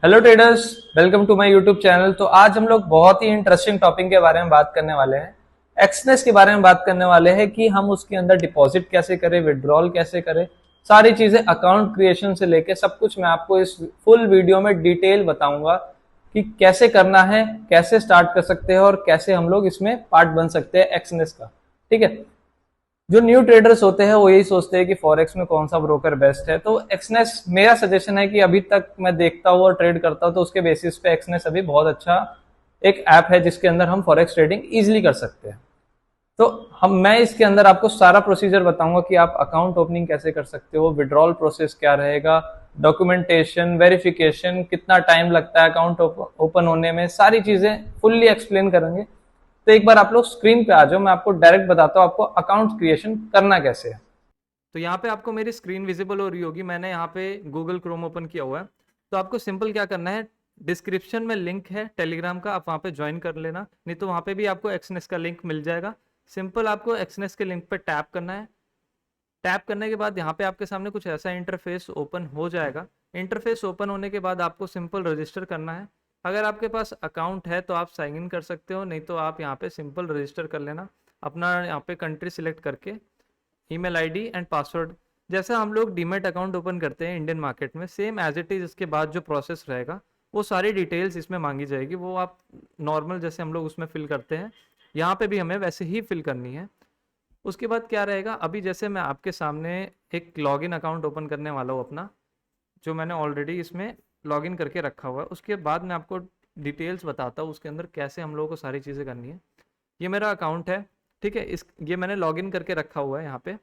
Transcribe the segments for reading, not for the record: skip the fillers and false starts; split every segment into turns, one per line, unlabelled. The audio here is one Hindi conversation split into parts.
Hello traders, welcome to my YouTube channel. तो आज हम लोग बहुत ही इंटरेस्टिंग टॉपिक के बारे में बात करने वाले हैं। एक्सनेस के बारे में बात करने वाले हैं कि हम उसके अंदर डिपॉजिट कैसे करें, विड्रॉल कैसे करें, सारी चीजें अकाउंट क्रिएशन से लेके सब कुछ मैं आपको इस फुल वीडियो में डिटेल बताऊंगा कि कैसे करना है, कैसे स्टार्ट कर सकते हैं और कैसे हम लोग इसमें पार्ट बन सकते हैं एक्सनेस का। ठीक है। जो न्यू ट्रेडर्स होते हैं वो यही सोचते हैं कि फॉरेक्स में कौन सा ब्रोकर बेस्ट है। तो एक्सनेस मेरा सजेशन है कि अभी तक मैं देखता हूँ और ट्रेड करता हूँ तो उसके बेसिस पे एक्सनेस अभी बहुत अच्छा एक ऐप है जिसके अंदर हम फॉरेक्स ट्रेडिंग इजिली कर सकते हैं। तो मैं इसके अंदर आपको सारा प्रोसीजर बताऊंगा कि आप अकाउंट ओपनिंग कैसे कर सकते हो, विड्रॉल प्रोसेस क्या रहेगा, डॉक्यूमेंटेशन, वेरिफिकेशन, कितना टाइम लगता है अकाउंट ओपन होने में, सारी चीजें फुल्ली एक्सप्लेन करेंगे। तो एक बार आप लोग स्क्रीन पे आ जाओ, मैं आपको डायरेक्ट बताता हूँ आपको अकाउंट क्रिएशन करना कैसे है। तो यहाँ पे आपको मेरी स्क्रीन विजिबल हो रही होगी। मैंने यहाँ पे गूगल क्रोम ओपन किया हुआ है। तो आपको सिंपल क्या करना है, डिस्क्रिप्शन में लिंक है टेलीग्राम का, आप वहाँ पे ज्वाइन कर लेना, नहीं तो वहाँ पे भी आपको एक्सनेस का लिंक मिल जाएगा। सिंपल आपको एक्सनेस के लिंक पे टैप करना है। टैप करने के बाद यहाँ पे आपके सामने कुछ ऐसा इंटरफेस ओपन हो जाएगा। इंटरफेस ओपन होने के बाद आपको सिंपल रजिस्टर करना है। अगर आपके पास अकाउंट है तो आप साइन इन कर सकते हो, नहीं तो आप यहाँ पे सिंपल रजिस्टर कर लेना अपना, यहाँ पे कंट्री सिलेक्ट करके ईमेल आईडी एंड पासवर्ड। जैसे हम लोग डीमेट अकाउंट ओपन करते हैं इंडियन मार्केट में, सेम एज इट इज इसके बाद जो प्रोसेस रहेगा वो सारी डिटेल्स इसमें मांगी जाएगी। वो आप नॉर्मल जैसे हम लोग उसमें फिल करते हैं यहाँ पे भी हमें वैसे ही फिल करनी है। उसके बाद क्या रहेगा, अभी जैसे मैं आपके सामने एक लॉगिन अकाउंट ओपन करने वाला हूँ अपना, जो मैंने ऑलरेडी इसमें लॉगिन करके रखा हुआ है। उसके बाद मैं आपको डिटेल्स बताता हूँ उसके अंदर कैसे हम लोगों को सारी चीज़ें करनी है। ये मेरा अकाउंट है, ठीक है। ये मैंने लॉगिन करके रखा हुआ है यहाँ पे।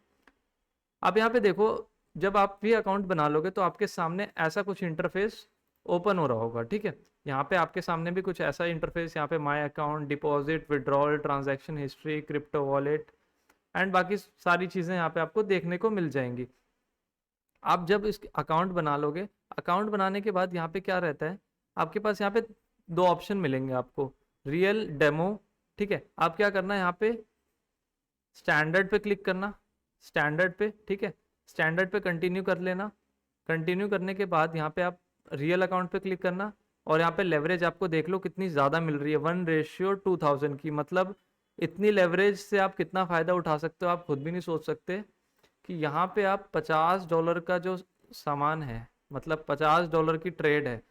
अब यहाँ पे देखो, जब आप भी अकाउंट बना लोगे तो आपके सामने ऐसा कुछ इंटरफेस ओपन हो रहा होगा, ठीक है। यहाँ पे आपके सामने भी कुछ ऐसा इंटरफेस, यहाँ पे my account, deposit, withdrawal, transaction history, crypto wallet and बाकी सारी चीज़ें यहाँ पे आपको देखने को मिल जाएंगी। आप जब इस अकाउंट बना लोगे, अकाउंट बनाने के बाद यहाँ पे क्या रहता है, आपके पास यहाँ पे दो ऑप्शन मिलेंगे आपको, रियल, डेमो। ठीक है, आप क्या करना है, यहाँ पे स्टैंडर्ड पे क्लिक करना, स्टैंडर्ड पे, ठीक है। स्टैंडर्ड पे कंटिन्यू कर लेना। कंटिन्यू करने के बाद यहाँ पे आप रियल अकाउंट पे क्लिक करना, और यहाँ पे लेवरेज आपको देख लो कितनी ज़्यादा मिल रही है, 1:2000 की। मतलब इतनी लेवरेज से आप कितना फ़ायदा उठा सकते हो आप खुद भी नहीं सोच सकते। कि यहाँ पे आप $50 का जो सामान है, मतलब $50 की ट्रेड है,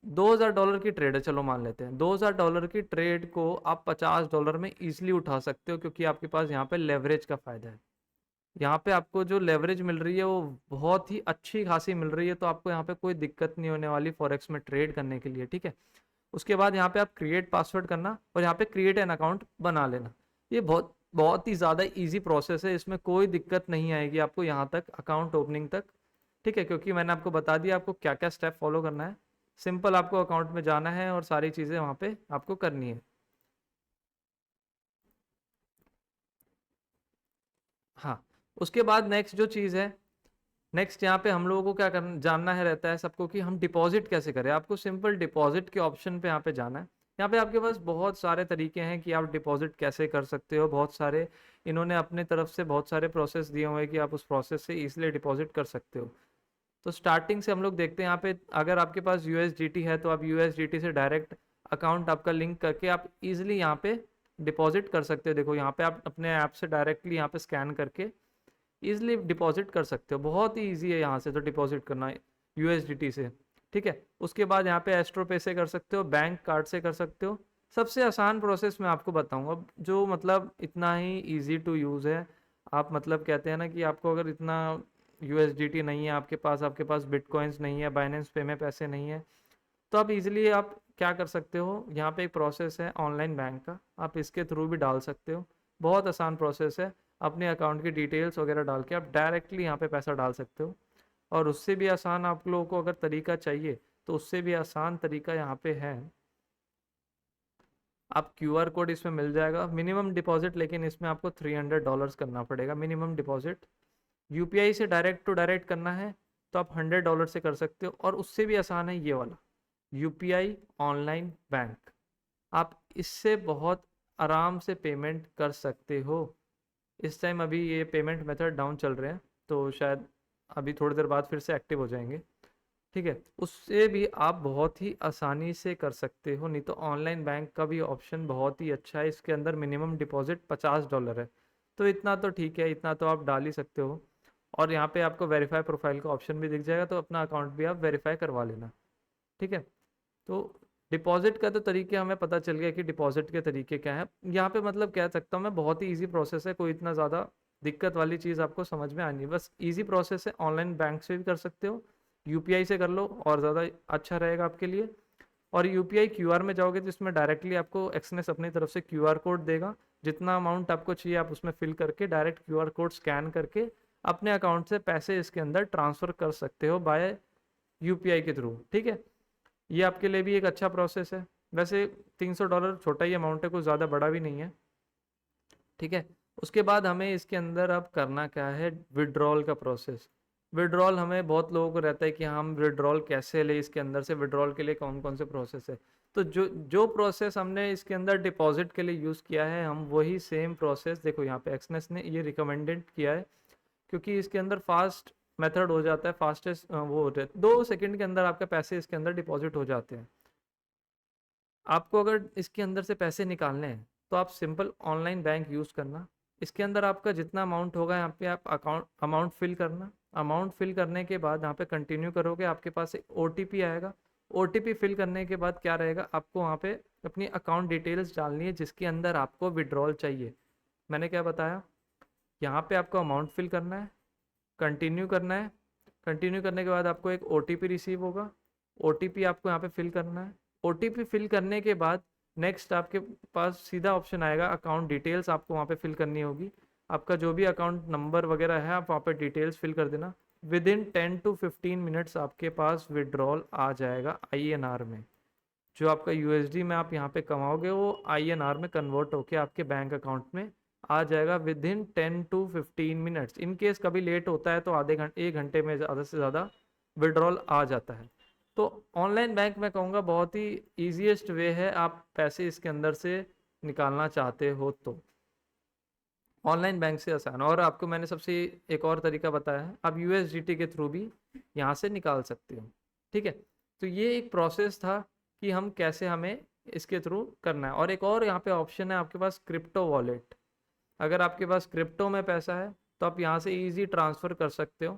$2000 की ट्रेड है, चलो मान लेते हैं $2000 की ट्रेड को आप $50 में इजिली उठा सकते हो, क्योंकि आपके पास यहाँ पे लेवरेज का फायदा है। यहाँ पे आपको जो लेवरेज मिल रही है वो बहुत ही अच्छी खासी मिल रही है, तो आपको यहाँ पे कोई दिक्कत नहीं होने वाली फॉरेक्स में ट्रेड करने के लिए, ठीक है। उसके बाद यहाँ पे आप क्रिएट पासवर्ड करना और यहाँ पे क्रिएट एन अकाउंट बना लेना। ये बहुत बहुत ही ज़्यादा इजी प्रोसेस है, इसमें कोई दिक्कत नहीं आएगी आपको यहाँ तक अकाउंट ओपनिंग तक, ठीक है, क्योंकि मैंने आपको बता दिया आपको क्या क्या स्टेप फॉलो करना है। सिंपल आपको अकाउंट में जाना है और सारी चीज़ें वहाँ पे आपको करनी है। हाँ, उसके बाद नेक्स्ट जो चीज़ है, नेक्स्ट यहाँ पे हम लोगों को क्या करना जानना है रहता है सबको, कि हम डिपॉजिट कैसे करें। आपको सिंपल डिपॉजिट के ऑप्शन पे यहाँ पे जाना है। यहाँ पे आपके पास बहुत सारे तरीके हैं कि आप डिपॉजिट कैसे कर सकते हो, बहुत सारे इन्होंने अपने तरफ से बहुत सारे प्रोसेस दिए हुए हैं कि आप उस प्रोसेस से इजीली डिपॉजिट कर सकते हो। तो स्टार्टिंग से हम लोग देखते हैं यहाँ पे, अगर आपके पास यूएसडीटी है तो आप यूएसडीटी से डायरेक्ट अकाउंट आपका लिंक करके आप इजीली यहाँ पे डिपॉजिट कर सकते हो। देखो यहाँ पे आप अपने ऐप से डायरेक्टली यहाँ पे स्कैन करके ईजिली डिपॉजिट कर सकते हो। बहुत ही ईजी है यहाँ से तो डिपॉजिट करना यूएसडीटी से, ठीक है। उसके बाद यहाँ पे एस्ट्रो पे से कर सकते हो, बैंक कार्ड से कर सकते हो। सबसे आसान प्रोसेस मैं आपको बताऊंगा, जो मतलब इतना ही इजी टू यूज़ है। आप मतलब कहते हैं ना कि आपको अगर इतना यूएसडीटी नहीं है आपके पास बिटकॉइंस नहीं है, बाइनेंस पे में पैसे नहीं है, तो आप इजीली आप क्या कर सकते हो, यहाँ पे एक प्रोसेस है ऑनलाइन बैंक का, आप इसके थ्रू भी डाल सकते हो। बहुत आसान प्रोसेस है, अपने अकाउंट की डिटेल्स वगैरह डाल के आप डायरेक्टली यहाँ पे पैसा डाल सकते हो। और उससे भी आसान आप लोगों को अगर तरीका चाहिए तो उससे भी आसान तरीका यहाँ पे है, आप क्यूआर कोड इसमें मिल जाएगा। मिनिमम डिपॉजिट लेकिन इसमें आपको $300 करना पड़ेगा मिनिमम डिपॉजिट। यूपीआई से डायरेक्ट टू डायरेक्ट करना है तो आप $100 से कर सकते हो, और उससे भी आसान है ये वाला यूपीआई ऑनलाइन बैंक। आप इससे बहुत आराम से पेमेंट कर सकते हो। इस टाइम अभी ये पेमेंट मेथड डाउन चल रहे हैं, तो शायद अभी थोड़ी देर बाद फिर से एक्टिव हो जाएंगे। ठीक है, उससे भी आप बहुत ही आसानी से कर सकते हो। नहीं तो ऑनलाइन बैंक का भी ऑप्शन बहुत ही अच्छा है, इसके अंदर मिनिमम डिपॉजिट $50 है, तो इतना तो ठीक है, इतना तो आप डाल ही सकते हो। और यहाँ पे आपको वेरीफाई प्रोफाइल का ऑप्शन भी दिख जाएगा, तो अपना अकाउंट भी आप वेरीफाई करवा लेना। ठीक है, तो डिपॉजिट का तो तरीके हमें पता चल गया कि डिपॉजिट के तरीके क्या है। यहाँ पे मतलब कह सकता हूँ मैं, बहुत ही ईजी प्रोसेस है, कोई इतना ज़्यादा दिक्कत वाली चीज़ आपको समझ में आनी है, बस ईजी प्रोसेस है। ऑनलाइन बैंक से भी कर सकते हो, यूपीआई से कर लो और ज़्यादा अच्छा रहेगा आपके लिए। और यूपीआई क्यूआर में जाओगे तो इसमें डायरेक्टली आपको एक्सनेस अपनी तरफ से क्यूआर कोड देगा, जितना अमाउंट आपको चाहिए आप उसमें फिल करके डायरेक्ट क्यूआर कोड स्कैन करके अपने अकाउंट से पैसे इसके अंदर ट्रांसफ़र कर सकते हो बाय यूपीआई के थ्रू। ठीक है, ये आपके लिए भी एक अच्छा प्रोसेस है। वैसे $300 छोटा ही अमाउंट है, कुछ ज़्यादा बड़ा भी नहीं है। ठीक है, उसके बाद हमें इसके अंदर अब करना क्या है, विड्रॉल का प्रोसेस। विड्रॉल हमें बहुत लोगों को रहता है कि हम विड्रॉल कैसे ले, इसके अंदर से विड्रॉल के लिए कौन कौन से प्रोसेस है। तो जो जो प्रोसेस हमने इसके अंदर डिपॉजिट के लिए यूज़ किया है, हम वही सेम प्रोसेस, देखो यहाँ पे एक्सनेस ने ये रिकमेंडेड किया है, क्योंकि इसके अंदर फास्ट मेथड हो जाता है, फास्टेस्ट वो होता है, 2 सेकंड के अंदर आपके पैसे इसके अंदर डिपॉजिट हो जाते हैं। आपको अगर इसके अंदर से पैसे निकालने हैं तो आप सिंपल ऑनलाइन बैंक यूज़ करना। इसके अंदर आपका जितना अमाउंट होगा यहाँ पे आप अकाउंट अमाउंट फिल करना। अमाउंट फिल करने के बाद यहाँ पे कंटिन्यू करोगे, आपके पास एक ओटीपी आएगा। ओटीपी फिल करने के बाद क्या रहेगा, आपको वहाँ पे अपनी अकाउंट डिटेल्स डालनी है जिसके अंदर आपको विड्रॉल चाहिए। मैंने क्या बताया, यहाँ पे आपको अमाउंट फिल करना है, कंटिन्यू करना है। कंटिन्यू करने के बाद आपको एक ओटीपी रिसीव होगा, ओटीपी आपको यहाँ पे फिल करना है। ओटीपी फिल करने के बाद नेक्स्ट आपके पास सीधा ऑप्शन आएगा अकाउंट डिटेल्स, आपको वहाँ पे फिल करनी होगी। आपका जो भी अकाउंट नंबर वगैरह है आप वहाँ पे डिटेल्स फिल कर देना। विद इन 10 to 15 मिनट्स आपके पास विड्रॉल आ जाएगा आईएनआर में। जो आपका यूएसडी में आप यहाँ पे कमाओगे वो आईएनआर में कन्वर्ट होके आपके बैंक अकाउंट में आ जाएगा with in 10 to 15 minutes. In case कभी लेट होता है तो आधे घंटे 1 घंटे में ज़्यादा से ज़्यादा विड्रॉल आ जाता है। तो ऑनलाइन बैंक मैं कहूँगा बहुत ही ईजीएस्ट वे है, आप पैसे इसके अंदर से निकालना चाहते हो तो ऑनलाइन बैंक से आसान। और आपको मैंने सबसे एक और तरीका बताया है, आप यूएसडीटी के थ्रू भी यहाँ से निकाल सकते हो। ठीक है, तो ये एक प्रोसेस था कि हम कैसे हमें इसके थ्रू करना है। और एक और यहाँ पे ऑप्शन है आपके पास, क्रिप्टो वॉलेट। अगर आपके पास क्रिप्टो में पैसा है तो आप यहाँ से इजी ट्रांसफ़र कर सकते हो।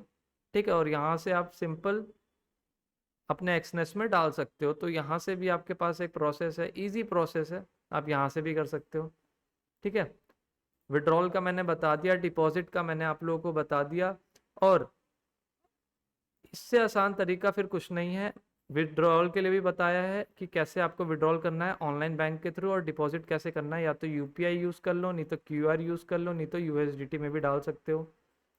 ठीक है, और यहाँ से आप सिंपल अपने एक्सनेस में डाल सकते हो। तो यहाँ से भी आपके पास एक प्रोसेस है, इजी प्रोसेस है, आप यहाँ से भी कर सकते हो। ठीक है, विड्रॉल का मैंने बता दिया, डिपॉजिट का मैंने आप लोगों को बता दिया, और इससे आसान तरीका फिर कुछ नहीं है। विड्रॉल के लिए भी बताया है कि कैसे आपको विड्रॉल करना है ऑनलाइन बैंक के थ्रू, और डिपॉजिट कैसे करना है, या तो यूपीआई यूज़ कर लो, नहीं तो क्यूआर यूज़ कर लो, नहीं तो यूएसडीटी में भी डाल सकते हो।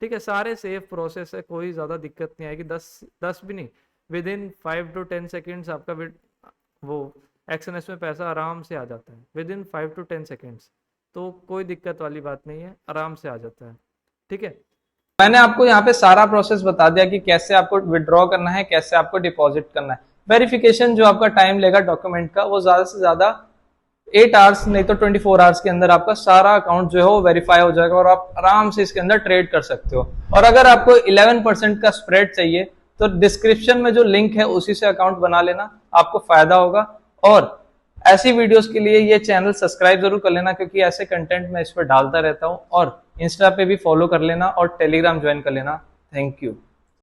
ठीक है, सारे सेफ प्रोसेस है, कोई ज़्यादा दिक्कत नहीं आएगी। 10 भी नहीं, विद इन 5 to 10 सेकेंड्स आपका वो एक्सएनएस में पैसा आराम से आ जाता है, विद इन 5 to 10 सेकेंड्स। तो कोई दिक्कत वाली बात नहीं है, आराम से आ जाता है। ठीक है, मैंने आपको यहाँ पे सारा प्रोसेस बता दिया कि कैसे आपको विड्रॉ करना है, कैसे आपको डिपॉजिट करना है। वेरिफिकेशन जो आपका टाइम लेगा डॉक्यूमेंट का, वो ज्यादा से ज्यादा 8 आवर्स नहीं तो 24 आवर्स के अंदर आपका सारा अकाउंट जो है वो वेरीफाई हो जाएगा और आप आराम से इसके अंदर ट्रेड कर सकते हो। और अगर आपको 11% का स्प्रेड चाहिए तो डिस्क्रिप्शन में जो लिंक है उसी से अकाउंट बना लेना, आपको फायदा होगा। और ऐसी वीडियोस के लिए ये चैनल सब्सक्राइब जरूर कर लेना, क्योंकि ऐसे कंटेंट मैं इस पर डालता रहता हूँ। और इंस्टा पे भी फॉलो कर लेना और टेलीग्राम ज्वाइन कर लेना। Thank you.